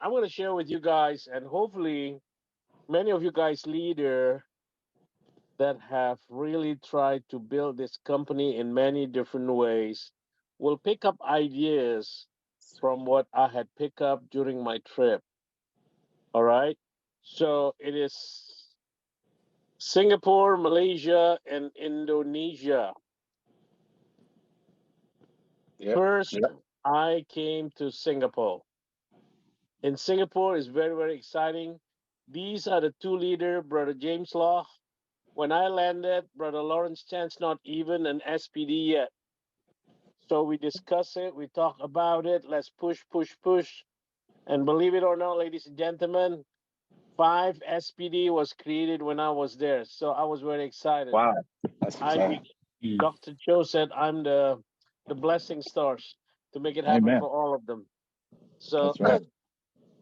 I'm going to share with you guys, and hopefully, many of you guys leader that have really tried to build this company in many different ways will pick up ideas from what I had picked up during my trip. All right. So it is Singapore, Malaysia, and Indonesia. Yep. First, Yep. I came to Singapore. In Singapore is very, very exciting. These are the two leader, Brother James Law. When I landed, Brother Lawrence Chan's not even an SPD yet. So we discuss it, we talk about it. Let's push, push, push. And believe it or not, ladies and gentlemen, five SPD was created when I was there. So I was very excited. Wow. That's I exciting. Dr. Joe said I'm the blessing stars to make it happen Amen. for all of them. So That's right.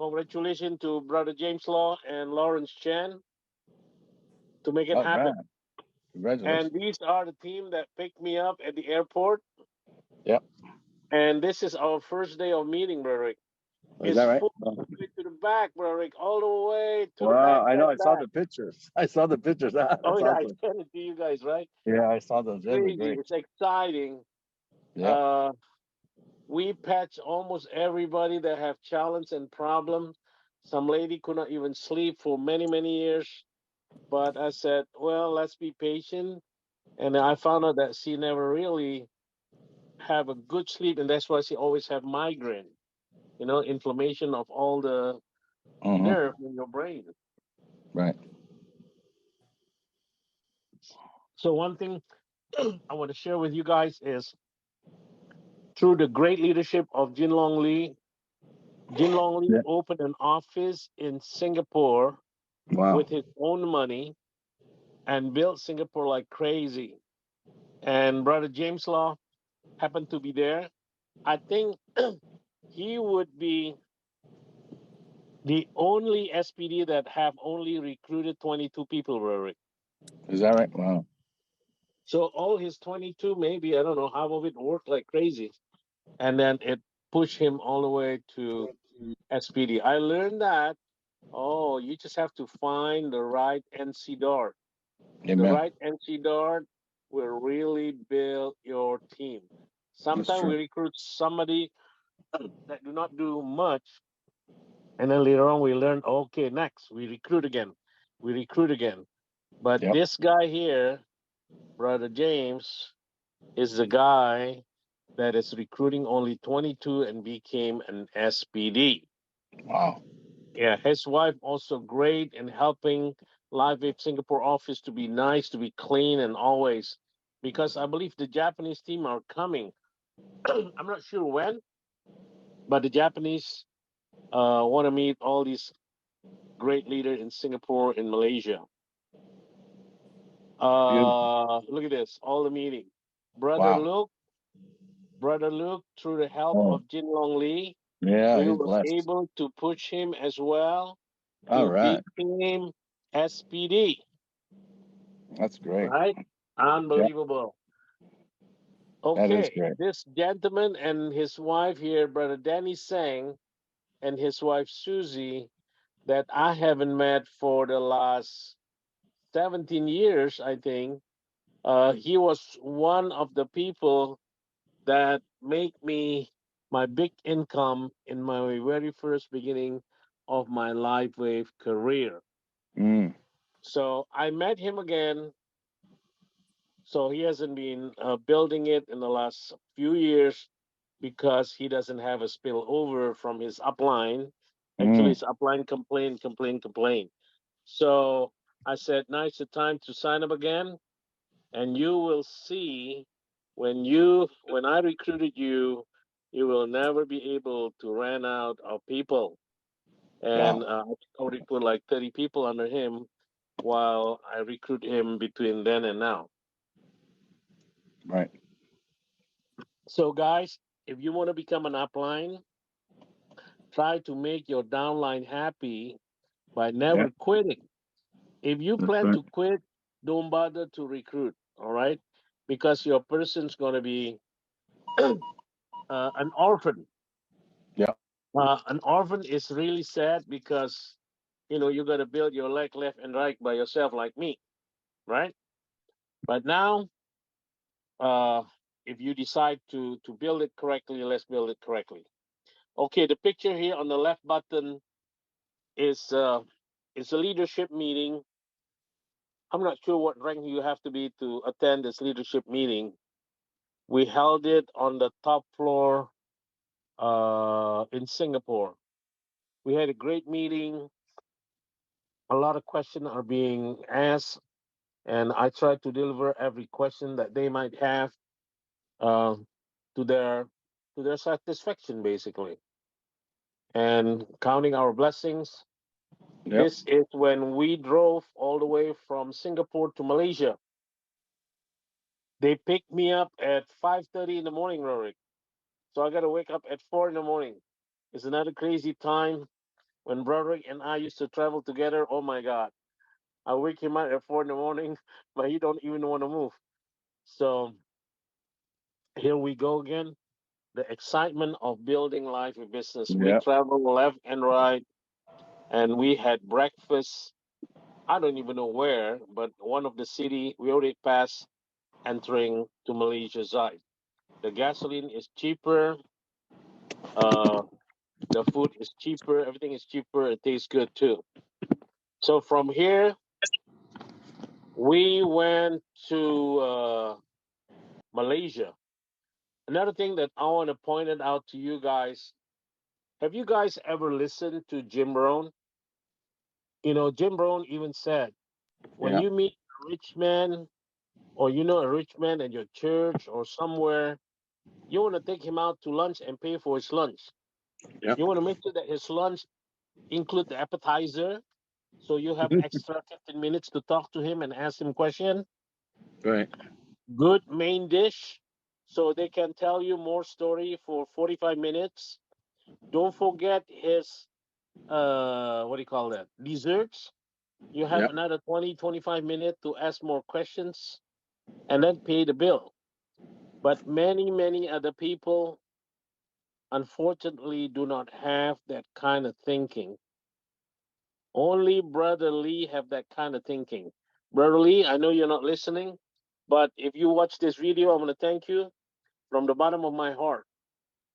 congratulations to Brother James Law and Lawrence Chan to make it All right. happen. And Congratulations. these are the team that picked me up at the airport. Yep. And this is our first day of meeting, Brother Rick. Is It's that right? full all the way to the back, Brother Rick, all the way to the Wow. back, I know. back, I saw back. the pictures. I saw the pictures. Oh, That's yeah, I awesome. sent it to you guys, right? Yeah, I saw those. Those are Crazy. great. It's exciting. Yep. Uh, we patch almost everybody that have challenge and problems. Some lady could not even sleep for many, many years. But I said, well, let's be patient. And I found out that she never really have a good sleep, and that's why she always have migraine. Inflammation of all the nerve Mm-hmm. in your brain. Right. So one thing I want to share with you guys is through the great leadership of Jin Long Lee Yeah. opened an office in Singapore with Wow. his own money and built Singapore like crazy. And Brother James Law happened to be there. I think he would be the only SPD that have only recruited 22 people, Rory. Is that right? Wow. So all his 22, maybe, I don't know, half of it worked like crazy. And then it pushed him all the way to SPD. I learned that, oh, you just have to find the right NC dart. The Amen. right NC dart will really build your team. That's Sometimes we true. recruit somebody that do not do much, and then later on we learn, okay, next we recruit again. We recruit again. But Yep. this guy here, Brother James, is the guy that is recruiting only 22 and became an SPD. Wow. Yeah, his wife also great in helping LifeWave Singapore office to be nice, to be clean, and always because I believe the Japanese team are coming. I'm not sure when, but the Japanese want to meet all these great leaders in Singapore and Malaysia. Beautiful. Look at this, all the meeting. Brother Wow. Luke, Brother Luke, through the help Oh, of Jin Long Lee, yeah. we He's were blessed. able to push him as well All to right. become SPD. That's great. Right? Yeah. Unbelievable. That is Okay, great. this gentleman and his wife here, Brother Danny Sang, and his wife Susie, that I haven't met for the last 17 years, I think. He was one of the people that make me my big income in my very first beginning of my LifeWave career. Mm. So I met him again. So he hasn't been building it in the last few years because he doesn't have a spillover from his upline. Actually, Mm. his upline complain. So I said, now it's the time to sign up again, and you will see when I recruited you, you will never be able to run out of people. And Wow. I already put like 30 people under him while I recruit him between then and now. Right. So, guys, if you want to become an upline, try to make your downline happy by Yeah. never quitting. If you That's plan right. to quit, don't bother to recruit, all right? Because your person's going to be an orphan. Yeah. An orphan is really sad because you got to build your leg left and right by yourself, like me, right? But now, uh, if you decide to build it correctly, let's build it correctly. Okay, the picture here on the left button is a leadership meeting. I'm not sure what rank you have to be to attend this leadership meeting. We held it on the top floor in Singapore. We had a great meeting. A lot of questions are being asked, and I try to deliver every question that they might have uh, to their satisfaction, basically. And counting our blessings. Yep. This is when we drove all the way from Singapore to Malaysia. They picked me up at 5:30 in the morning, Rorik. So I got to wake up at 4 in the morning. It's another crazy time when Broderick and I used to travel together. Oh my God. I wake him up at 4 in the morning, but he don't even want to move. So here we go again. The excitement of building life in business. We Yep. travel left and right, and we had breakfast. I don't even know where, but one of the city we already passed entering to Malaysia side. The gasoline is cheaper. Uh, the food is cheaper. Everything is cheaper. It tastes good too. So from here, we went to Malaysia. Another thing that I want to point it out to you guys, have you guys ever listened to Jim Rohn? Jim Rohn even said, when Yeah. you meet a rich man or a rich man at your church or somewhere, you want to take him out to lunch and pay for his lunch. Yep. You want to make sure that his lunch include the appetizer, so you have extra 15 minutes to talk to him and ask him question. Right. Good main dish, so they can tell you more story for 45 minutes. Don't forget his what do you call that? Desserts. You have Yep. another 20-25 minutes to ask more questions and then pay the bill. But many other people unfortunately do not have that kind of thinking. Only Brother Lee have that kind of thinking. Brother Lee, I know you're not listening, but if you watch this video, I'm going to thank you from the bottom of my heart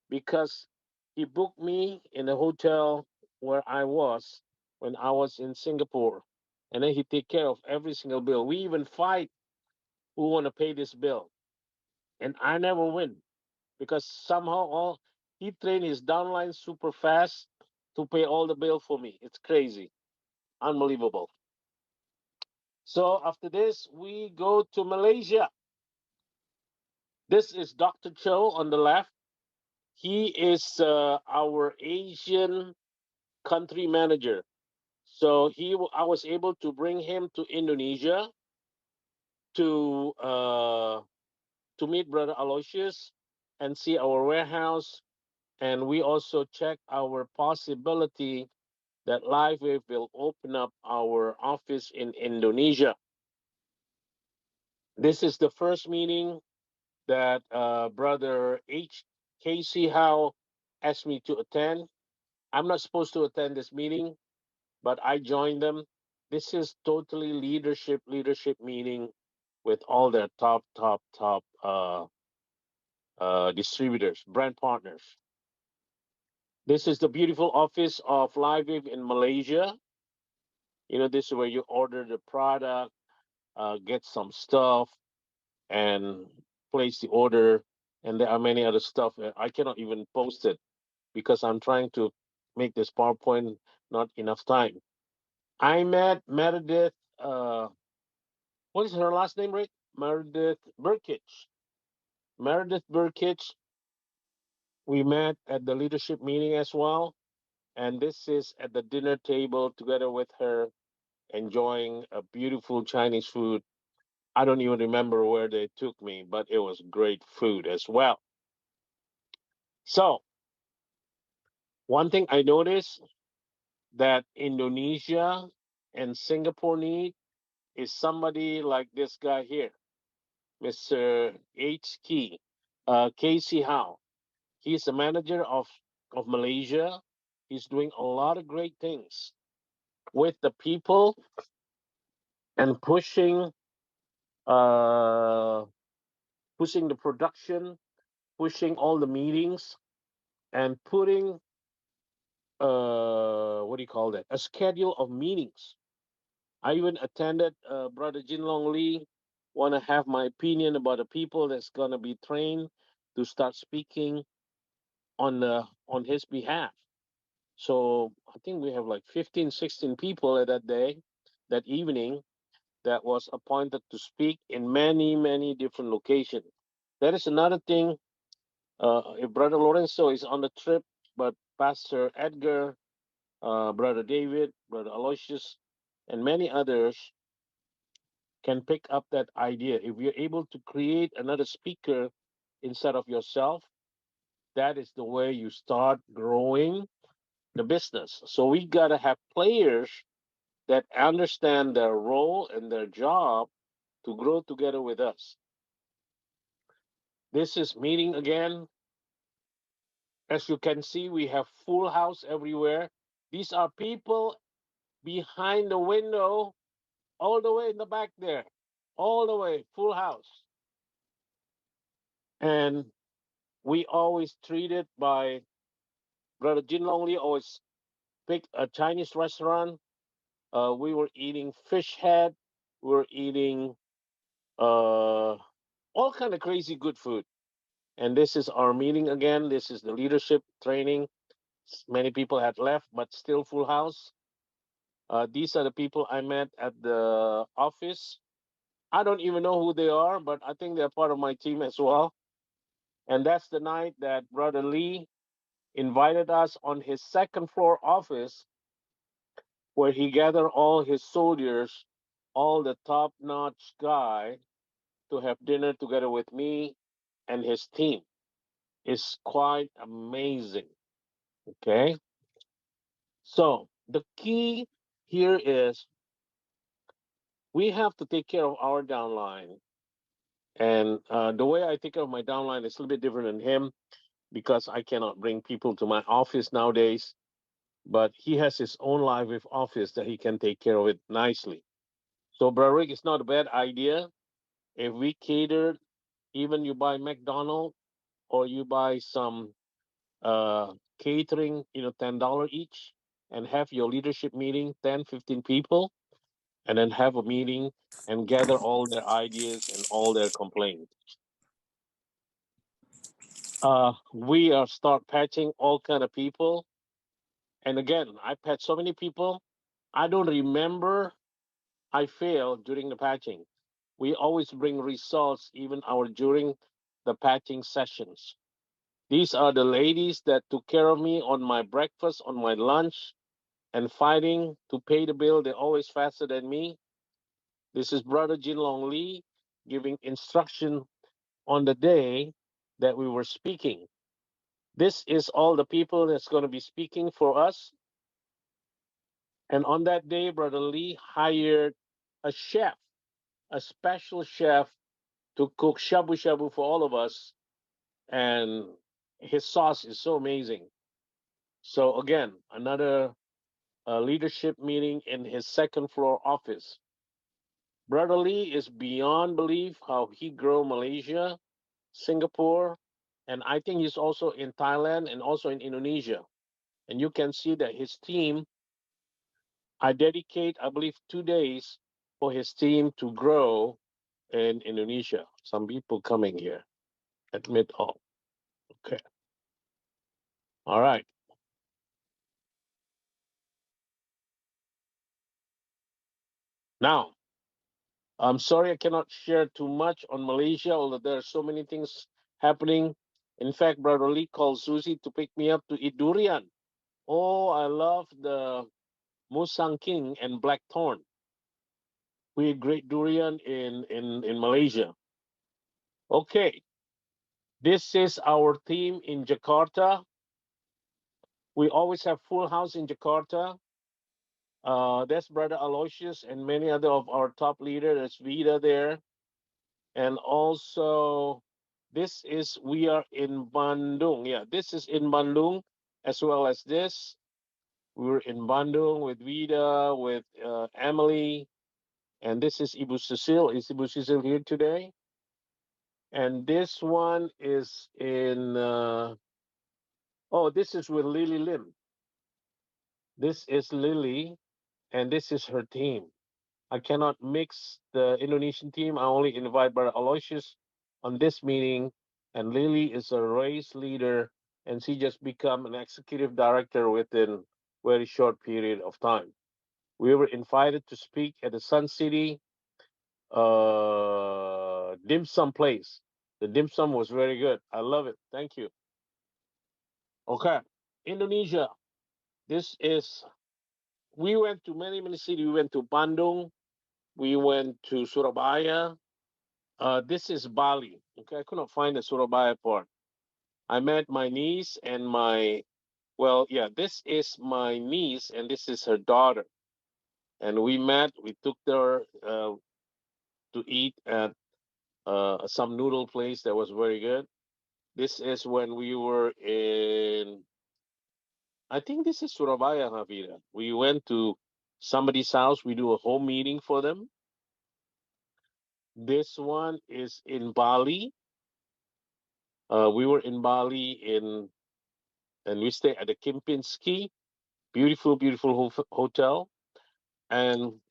because he booked me in a hotel where I was when I was in Singapore. And then he take care of every single bill. We even fight who want to pay this bill. And I never win because somehow he trained his downline super fast to pay all the bill for me. It's crazy. Unbelievable. So after this, we go to Malaysia. This is Dr. Cho on the left. He is our Asian country manager. So I was able to bring him to Indonesia to uh, to meet Brother Aloysius and see our warehouse. And we also check our possibility that LifeWave will open up our office in Indonesia. This is the first meeting that Brother H. K. C. Howe asked me to attend. I'm not supposed to attend this meeting, but I joined them. This is totally leadership meeting with all their top distributors, brand partners. This is the beautiful office of LifeWave in Malaysia. This is where you order the product, get some stuff, and place the order. And there are many other stuff. I cannot even post it because I'm trying to make this PowerPoint not enough time. I met Meredith. What is her last name, right? Meredith Burkich. Meredith Burkich. We met at the leadership meeting as well, and this is at the dinner table together with her, enjoying a beautiful Chinese food. I don't even remember where they took me, but it was great food as well. So one thing I noticed that Indonesia and Singapore need is somebody like this guy here, Mr. H. Key, Casey Howe. He's the manager of Malaysia. He's doing a lot of great things with the people and uh, pushing the production, pushing all the meetings, and putting what do you call that? A schedule of meetings. I even attended Brother Jinlong Lee. Want to have my opinion about the people that's gonna be trained to start speaking on his behalf. So I think we have like 15, 16 people at that day, that evening, that was appointed to speak in many, many different locations. That is another thing. If Brother Lorenzo is on the trip, but Pastor Edgar, Brother David, Brother Aloysius, and many others can pick up that idea. If you're able to create another speaker instead of yourself, that is the way you start growing the business. So we got to have players that understand their role and their job to grow together with us. This is meeting again. As you can see, we have full house everywhere. These are people behind the window, all the way in the back there, all the way, full house. And we always treated by Brother Jin Longli, always pick a Chinese restaurant. We were eating fish head. We were eating all kind of crazy good food. And this is our meeting again. This is the leadership training. Many people had left, but still full house. These are the people I met at the office. I don't even know who they are, but I think they're part of my team as well. And that's the night that Brother Lee invited us on his second floor office, where he gathered all his soldiers, all the top notch guy, to have dinner together with me and his team. It's quite amazing. Okay. So the key here is we have to take care of our downline. And the way I take care of my downline is a little bit different than him, because I cannot bring people to my office nowadays. But he has his own live with office that he can take care of it nicely. So, Brarick, it's not a bad idea if we cater, even you buy McDonald's or you buy some catering, $10 each, and have your leadership meeting, 10, 15 people, and then have a meeting and gather all their ideas and all their complaints. We are start patching all kind of people. And again, I patch so many people. I don't remember I failed during the patching. We always bring results even our during the patching sessions. These are the ladies that took care of me on my breakfast, on my lunch, and fighting to pay the bill. They're always faster than me. This is Brother Jin Long Lee giving instruction on the day that we were speaking. This is all the people that's going to be speaking for us. And on that day, Brother Lee hired a chef, a special chef, to cook shabu shabu for all of us. And his sauce is so amazing. So, again, another leadership meeting in his second floor office. Brother Lee is beyond belief how he grew Malaysia, Singapore, and I think he's also in Thailand and also in Indonesia. And you can see that his team, I dedicate, I believe, 2 days for his team to grow in Indonesia. Some people coming here. Admit all. Okay. All right. Now, I'm sorry I cannot share too much on Malaysia, although there are so many things happening. In fact, Brother Lee called Susie to pick me up to eat durian. Oh, I love the Musang King and Blackthorn. We eat great durian in Malaysia. Okay, this is our team in Jakarta. We always have full house in Jakarta. That's Brother Aloysius and many other of our top leaders. There's Vida there. And also, we are in Bandung. Yeah, this is in Bandung as well as this. We were in Bandung with Vida, with Emily, and this is Ibu Cecile. Is Ibu Cecile here today? And this one is in, oh, this is with Lily Lim. This is Lily, and this is her team. I cannot mix the Indonesian team. I only invite Brother Aloysius on this meeting, and Lily is a race leader, and she just become an executive director within very short period of time. We were invited to speak at the Sun City dim sum place. The dim sum was very good. I love it. Thank you. Okay, Indonesia. This is. We went to many cities. We went to Bandung. We went to Surabaya. This is Bali. Okay, I could not find the Surabaya part. I met my niece and my. Well, yeah, this is my niece and this is her daughter. And we met. We took her to eat at some noodle place that was very good. This is when we were in, I think this is Surabaya, Havira. We went to somebody's house. We do a home meeting for them. This one is in Bali. We were in Bali and we stayed at the Kempinski, beautiful hotel. And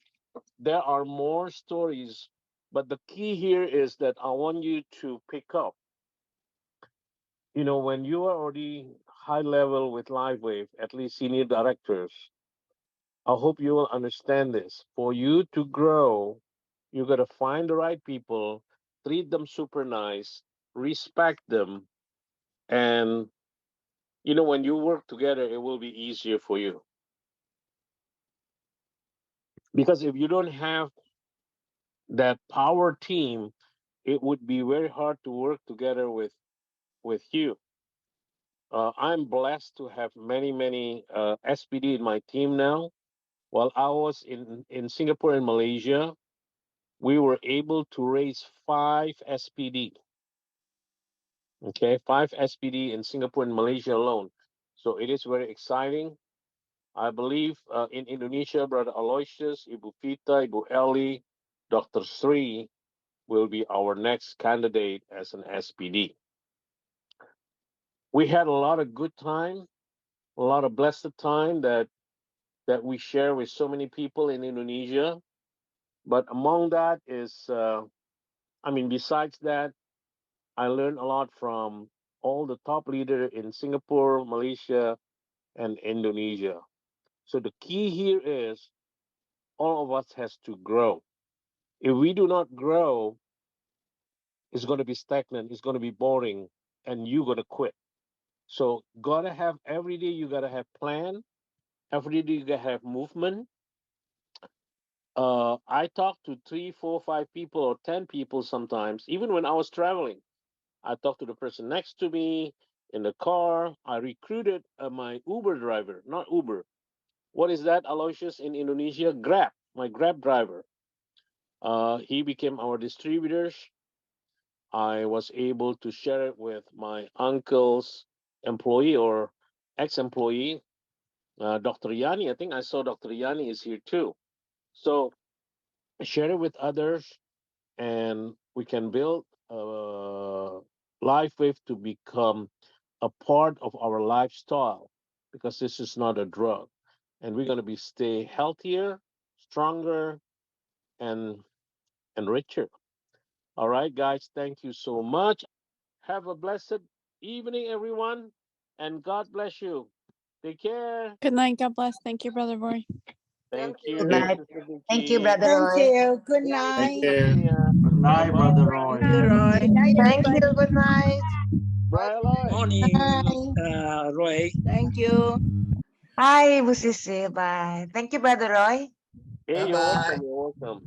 there are more stories, but the key here is that I want you to pick up. You know, when you are already high level with LifeWave, at least senior directors, I hope you will understand this. For you to grow, you got to find the right people, treat them super nice, respect them, and you know when you work together, it will be easier for you. Because if you don't have that power team, it would be very hard to work together with you. I'm blessed to have many SPD in my team now. While I was in Singapore and Malaysia, we were able to raise 5 SPD. Okay, 5 SPD in Singapore and Malaysia alone. So it is very exciting. I believe in Indonesia, Brother Aloysius, Ibu Vita, Ibu Eli, Dr. Sri will be our next candidate as an SPD. We had a lot of good time, a lot of blessed time that we share with so many people in Indonesia. But among that is, I mean, besides that, I learned a lot from all the top leaders in Singapore, Malaysia, and Indonesia. So the key here is all of us has to grow. If we do not grow, it's going to be stagnant, it's going to be boring, and you're going to quit. So gotta have every day. You gotta have plan. Every day you gotta have movement. I talk to 3, 4, 5 people or 10 people sometimes. Even when I was traveling, I talked to the person next to me in the car. I recruited my Uber driver, not Uber. What is that, Aloysius, in Indonesia? Grab, my Grab driver. He became our distributors. I was able to share it with my uncle's employee or ex-employee, Dr. Yani. I think I saw Dr. Yani is here too. So share it with others, and we can build LifeWave to become a part of our lifestyle because this is not a drug, and we're going to be stay healthier, stronger, and richer. All right, guys, thank you so much. Have a blessed evening, everyone, and God bless you. Take care. Good night. God bless. Thank you, Brother Roy. Thank you, Good Okay. night. Sister Thank you, Vicky. Brother Thank Roy. you. Good Thank night. you. Good night, Bye-bye. Brother Thank Roy. you, Roy. Good night, Thank you. everybody. Good night. Brian Lloyd. Morning, Bye. Roy. Thank you. Hi, Bu Sisi. Bye. Thank you, Brother Roy. Hey, you're Bye-bye. welcome. You're welcome.